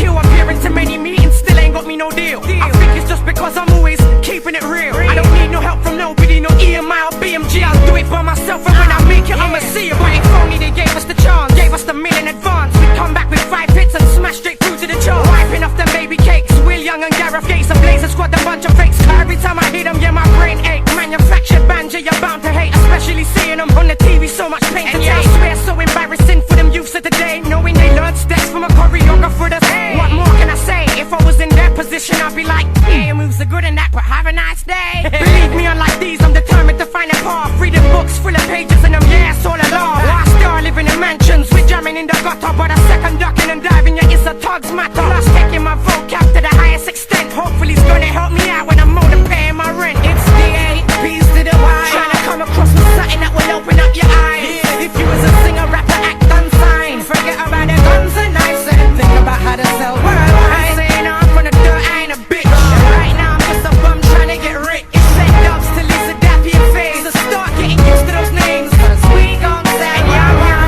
kill. Appearing to many meetings, still ain't got me no deal. I think it's just because I'm always keeping it real. I don't need no help from nobody, no EMI or BMG. I'll do it by myself, and when I make it, I'ma see it. But if only they gave us the chance, gave us the $1 million advance, we'd come back with 5 hits and smash straight through to the charts. Wiping off them baby cakes, Will Young and Gareth Gates, a Blazer Squad, a bunch of fakes. Every time I hit them, yeah, my brain ache. Manufactured banjo, you're bound to hate, especially seeing them on the TV. So much pain to take. I swear, so embarrassing for them youths of today, knowing they learned steps from a choreographer. That's what more can I say? If I was in their position, I'd be like, yeah, your moves are good and that, but have a nice day. Believe me, unlike these, I'm determined to find a path. Reading books full of pages and them, yes, all along. I still living in mansions, we jamming in the gutter, but a second ducking and diving, yeah, it's a tug's matter. Plus taking my vocab to the highest extent. Hopefully it's gonna help me out when I'm more than paying my rent. It's the A-B's to the Y, trying to come across with something that will open up your eyes. If you was a singer, rapper, act, unsigned, forget about the guns and knives and think about how to sell worldwide. Saying I'm from the dirt, I ain't a bitch. Right now I'm just a bum trying to get rich. It's N-Dubz to Lisa Dappy and Faze. So start getting used to those names, cause we gon' sell.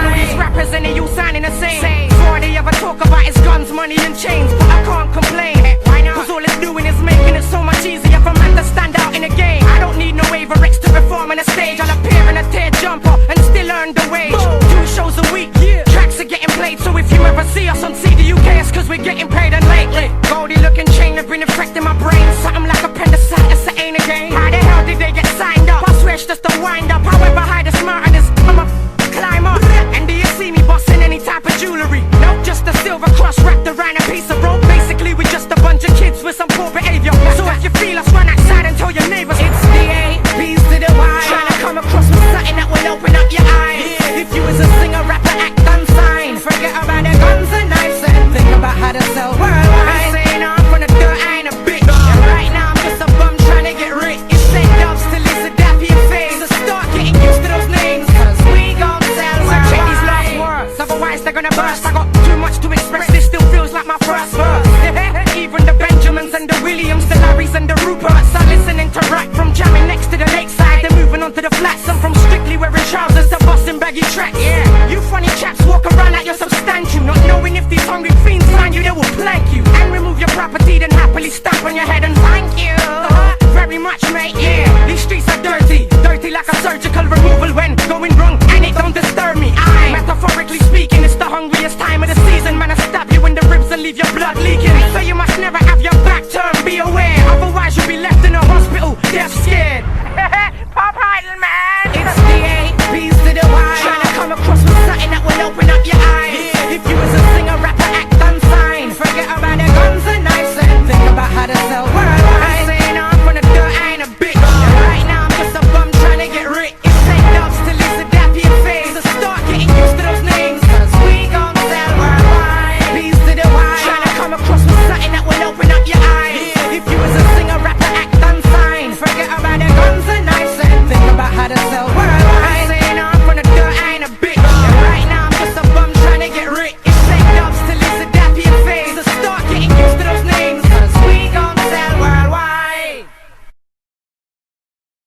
And these rappers and they all sounding the same. All they ever talk about is guns, money and chains, but I can't complain. Why not? Cause all it's doing is making it so much easier for man to stand out in a game. I don't need no Averix to perform on a stage. I'll appear in a tear jumper and still earn the wage. 2 shows a week, tracks are getting played. So if you ever see us on CD UK, it's cause we're getting paid. And lately, goldie looking chain have been affecting my brain. Something like appendicitis, it ain't a game. How the hell did they get signed up? I swear it's just a wind up. However high the smartness, I'm a climb up. And do you see me busting any type of jewelry? Nope, just a silver cross wrapped around a piece of rope. Basically we're just a bunch of kids with some poor behavior. So if you feel us, run outside and tell your neighbors. It's the A-B's to the Y, trying to come across with something that will open up your eyes. If you was a singer, rapper, act, unsigned, forget about the guns and knives and think about how to sell worldwide. Saying I'm from the dirt, I ain't a bitch. And right now I'm just a bum trying to get rich. It's N-Dubz to Lisa Dappy and Faze. So start getting used to those names, cause we gon' sell worldwide. Check these last words, otherwise they're gonna burst. I got too much to express, this still feels like my first verse. Even the Benjamins and the Williams, the Larrys and the Ruperts are listening to rap from jamming next to the lakeside. They're moving on to the flats. I'm from strictly wearing trousers to busting baggy tracks. Yeah, you funny chaps walk around like you're substantial, not knowing if these hungry fiends find you, they will plank you and remove your property, then happily stamp on your head and thank you very much, mate. Yeah, these streets are dirty, dirty like a surgical removal when going wrong, and it don't disturb me. Metaphorically speaking, it's the hungriest time of the season. Man, I stab you in the ribs and leave your blood leaking. So you must never have your back turned, be aware, otherwise you'll be left in a hospital, deaf,